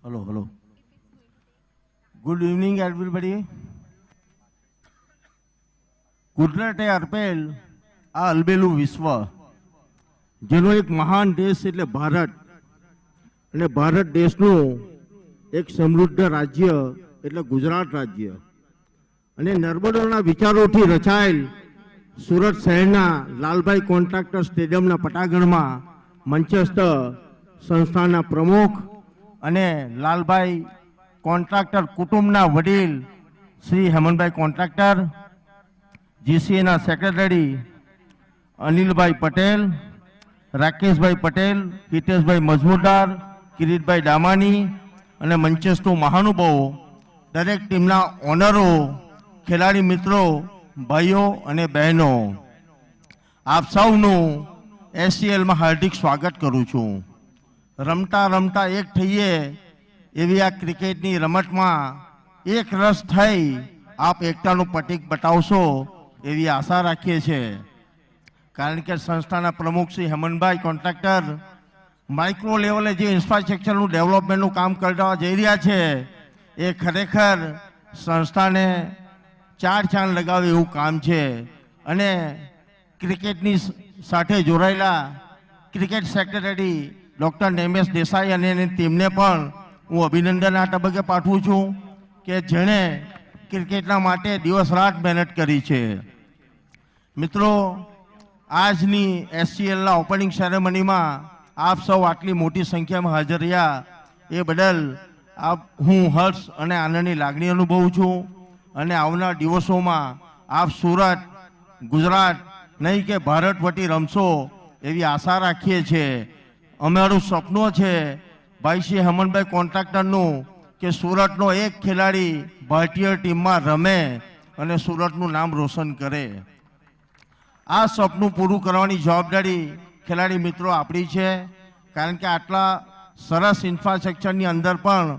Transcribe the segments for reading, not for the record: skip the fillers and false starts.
Hello, hello. Good evening, everybody. કુદરતે અર્પેલ આ અલબેલું વિશ્વ, જેનો એક મહાન દેશ એટલે ભારત, અને ભારત દેશનું એક સમૃદ્ધ રાજ્ય એટલે ગુજરાત રાજ્ય, અને નર્મદાના વિચારોથી રચાયેલ સુરત શહેરના લાલભાઈ કોન્ટ્રાક્ટર સ્ટેડિયમના પટાગણમાં મંચસ્થ સંસ્થાના પ્રમુખ અને લાલભાઈ કોન્ટ્રાક્ટર કુટુંબના વડીલ શ્રી હેમંતભાઈ કોન્ટ્રાક્ટર, જીસીએના સેક્રેટરી અનિલભાઈ પટેલ, રાકેશભાઈ પટેલ, હિતેશભાઈ મજમુદાર, કિરીટભાઈ દામાની અને મંચસ્થ મહાનુભાવો, દરેક ટીમના ઓનરો, ખેલાડી મિત્રો, ભાઈઓ અને બહેનો, આપ સૌનું એસસીએલમાં હાર્દિક સ્વાગત કરું છું. રમતા રમતા એક થઈએ એવી આ ક્રિકેટની રમતમાં એક રસ થઈ આપ એકતાનું પ્રતીક બતાવશો એવી આશા રાખીએ છીએ. કારણ કે સંસ્થાના પ્રમુખ શ્રી હેમંતભાઈ કોન્ટ્રાક્ટર માઇક્રો લેવલે જે ઇન્ફ્રાસ્ટ્રક્ચરનું ડેવલપમેન્ટનું કામ કરવા જઈ રહ્યા છે એ ખરેખર સંસ્થાને ચાર ચાંદ લગાવે એવું કામ છે. અને ક્રિકેટની સાથે જોડાયેલા ક્રિકેટ સેક્રેટરી ડૉક્ટર નેમેશ દેસાઈ અને તેમને પણ હું અભિનંદન આ તબક્કે પાઠવું છું કે જેણે ક્રિકેટના માટે દિવસ રાત મહેનત કરી છે. મિત્રો, આજની એસસીએલના ઓપનિંગ સેરેમનીમાં આપ સૌ આટલી મોટી સંખ્યામાં હાજર રહ્યા એ બદલ હું હર્ષ અને આનંદની લાગણી અનુભવું છું. અને આવનાર દિવસોમાં આપ સુરત, ગુજરાત નહીં કે ભારત વટી રમશો એવી આશા રાખીએ છીએ. અમારું સપનું છે ભાઈ શ્રી હેમંતભાઈ કોન્ટ્રાક્ટરનું કે સુરતનો એક ખેલાડી ભારતીય ટીમમાં રમે અને સુરતનું નામ રોશન કરે. આ સપનું પૂરું કરવાની જવાબદારી ખેલાડી મિત્રો આપણી છે. કારણ કે આટલા સરસ ઇન્ફ્રાસ્ટ્રક્ચરની અંદર પણ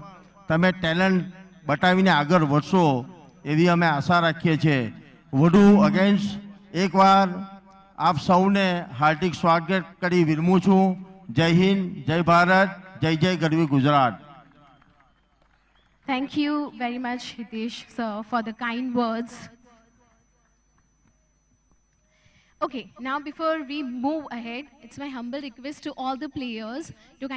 તમે ટેલેન્ટ બતાવીને આગળ વધશો એવી અમે આશા રાખીએ છીએ. વધુ અગેન્સ્ટ એકવાર આપ સૌને હાર્દિક સ્વાગત કરી વિરમું છું. જય હિન્દ, જય ભારત, જય જય ગરવી Gujarat. Thank you very much, Hitesh sir, for the kind words. Okay, now before we move ahead, it's my humble request to all the players to